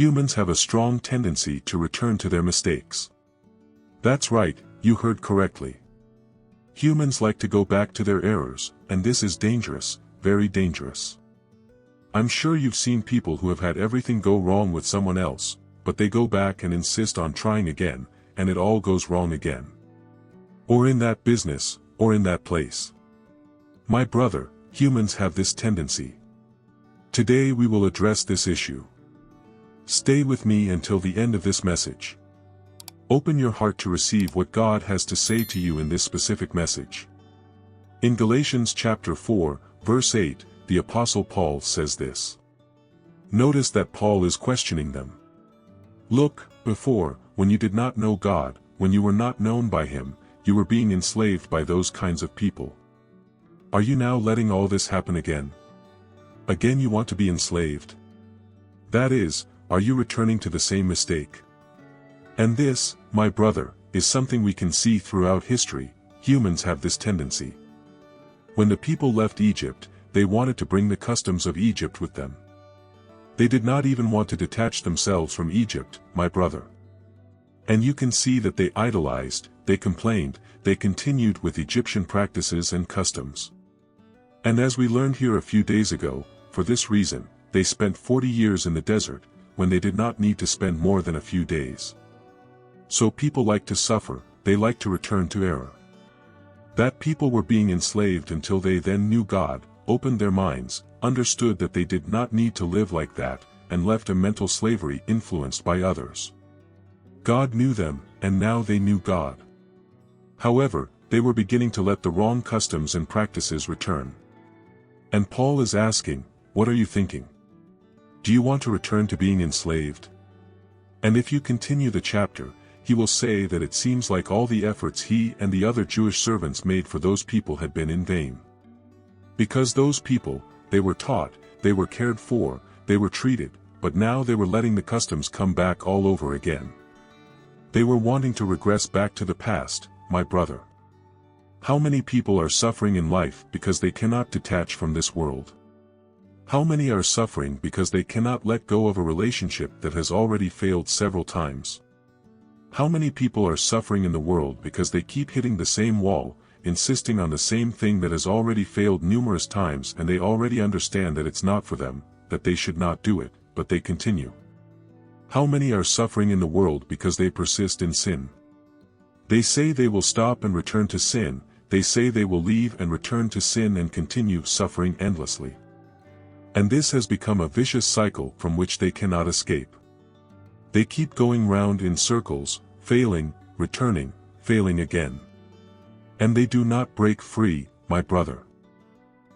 Humans have a strong tendency to return to their mistakes. That's right, you heard correctly. Humans like to go back to their errors, and this is dangerous, very dangerous. I'm sure you've seen people who have had everything go wrong with someone else, but they go back and insist on trying again, and it all goes wrong again. Or in that business, or in that place. My brother, humans have this tendency. Today we will address this issue. Stay with me until the end of this message. Open your heart to receive what God has to say to you in this specific message. In Galatians chapter 4, verse 8, the Apostle Paul says this. Notice that Paul is questioning them. Look, before, when you did not know God, when you were not known by Him, you were being enslaved by those kinds of people. Are you now letting all this happen again? Again you want to be enslaved? That is, are you returning to the same mistake? And this, my brother, is something we can see throughout history. Humans have this tendency. When the people left Egypt, they wanted to bring the customs of Egypt with them. They did not even want to detach themselves from Egypt, my brother. And you can see that they idolized, they complained, they continued with Egyptian practices and customs. And as we learned here a few days ago, for this reason, they spent 40 years in the desert, when they did not need to spend more than a few days. So people like to suffer, they like to return to error. That people were being enslaved until they then knew God, opened their minds, understood that they did not need to live like that, and left a mental slavery influenced by others. God knew them, and now they knew God. However, they were beginning to let the wrong customs and practices return. And Paul is asking, what are you thinking? Do you want to return to being enslaved? And if you continue the chapter, he will say that it seems like all the efforts he and the other Jewish servants made for those people had been in vain. Because those people, they were taught, they were cared for, they were treated, but now they were letting the customs come back all over again. They were wanting to regress back to the past, my brother. How many people are suffering in life because they cannot detach from this world? How many are suffering because they cannot let go of a relationship that has already failed several times? How many people are suffering in the world because they keep hitting the same wall, insisting on the same thing that has already failed numerous times, and they already understand that it's not for them, that they should not do it, but they continue? How many are suffering in the world because they persist in sin? They say they will stop and return to sin, they say they will leave and return to sin and continue suffering endlessly. And this has become a vicious cycle from which they cannot escape. They keep going round in circles, failing, returning, failing again. And they do not break free, my brother.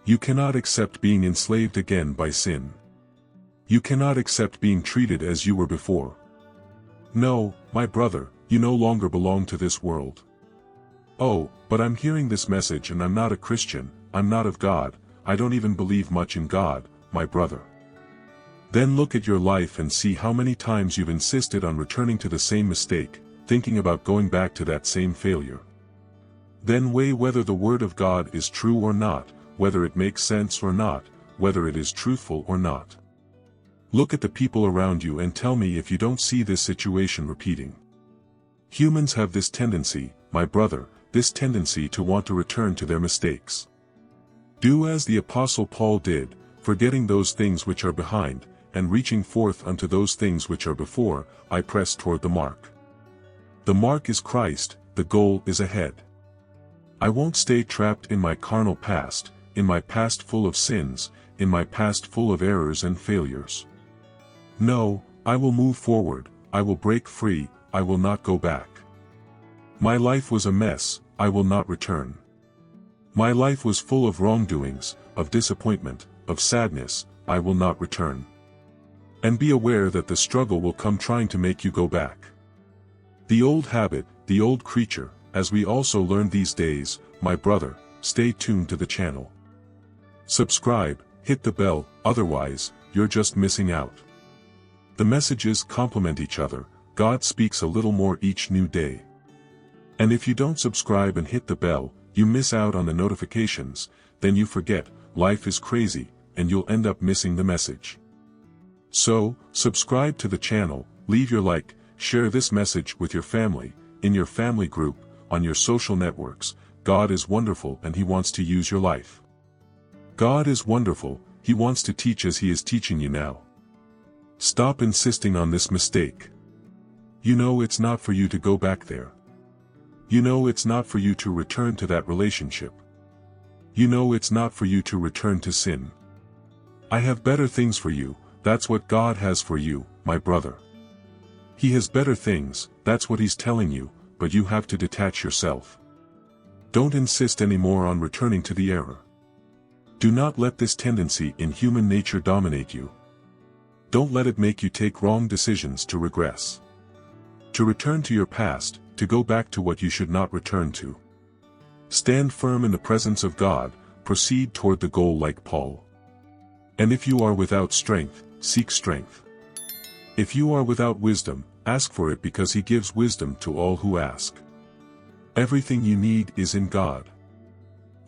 You cannot accept being enslaved again by sin. You cannot accept being treated as you were before. No, my brother, you no longer belong to this world. Oh, but I'm hearing this message and I'm not a Christian, I'm not of God, I don't even believe much in God, my brother. Then look at your life and see how many times you've insisted on returning to the same mistake, thinking about going back to that same failure. Then weigh whether the Word of God is true or not, whether it makes sense or not, whether it is truthful or not. Look at the people around you and tell me if you don't see this situation repeating. Humans have this tendency, my brother, this tendency to want to return to their mistakes. Do as the Apostle Paul did, forgetting those things which are behind, and reaching forth unto those things which are before, I press toward the mark. The mark is Christ, the goal is ahead. I won't stay trapped in my carnal past, in my past full of sins, in my past full of errors and failures. No, I will move forward, I will break free, I will not go back. My life was a mess, I will not return. My life was full of wrongdoings, of disappointment, of sadness, I will not return. And be aware that the struggle will come trying to make you go back. The old habit, the old creature, as we also learn these days, my brother, stay tuned to the channel. Subscribe, hit the bell, otherwise, you're just missing out. The messages complement each other, God speaks a little more each new day. And if you don't subscribe and hit the bell, you miss out on the notifications, then you forget, life is crazy, and you'll end up missing the message. So, subscribe to the channel, leave your like, share this message with your family, in your family group, on your social networks. God is wonderful and He wants to use your life. God is wonderful, He wants to teach as He is teaching you now. Stop insisting on this mistake. You know it's not for you to go back there. You know it's not for you to return to that relationship. You know it's not for you to return to sin. I have better things for you, that's what God has for you, my brother. He has better things, that's what He's telling you, but you have to detach yourself. Don't insist anymore on returning to the error. Do not let this tendency in human nature dominate you. Don't let it make you take wrong decisions to regress. To return to your past, to go back to what you should not return to. Stand firm in the presence of God, proceed toward the goal like Paul. And if you are without strength, seek strength. If you are without wisdom, ask for it because He gives wisdom to all who ask. Everything you need is in God.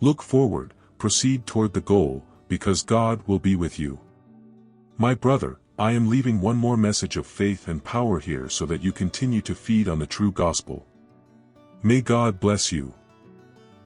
Look forward, proceed toward the goal, because God will be with you. My brother, I am leaving one more message of faith and power here so that you continue to feed on the true gospel. May God bless you.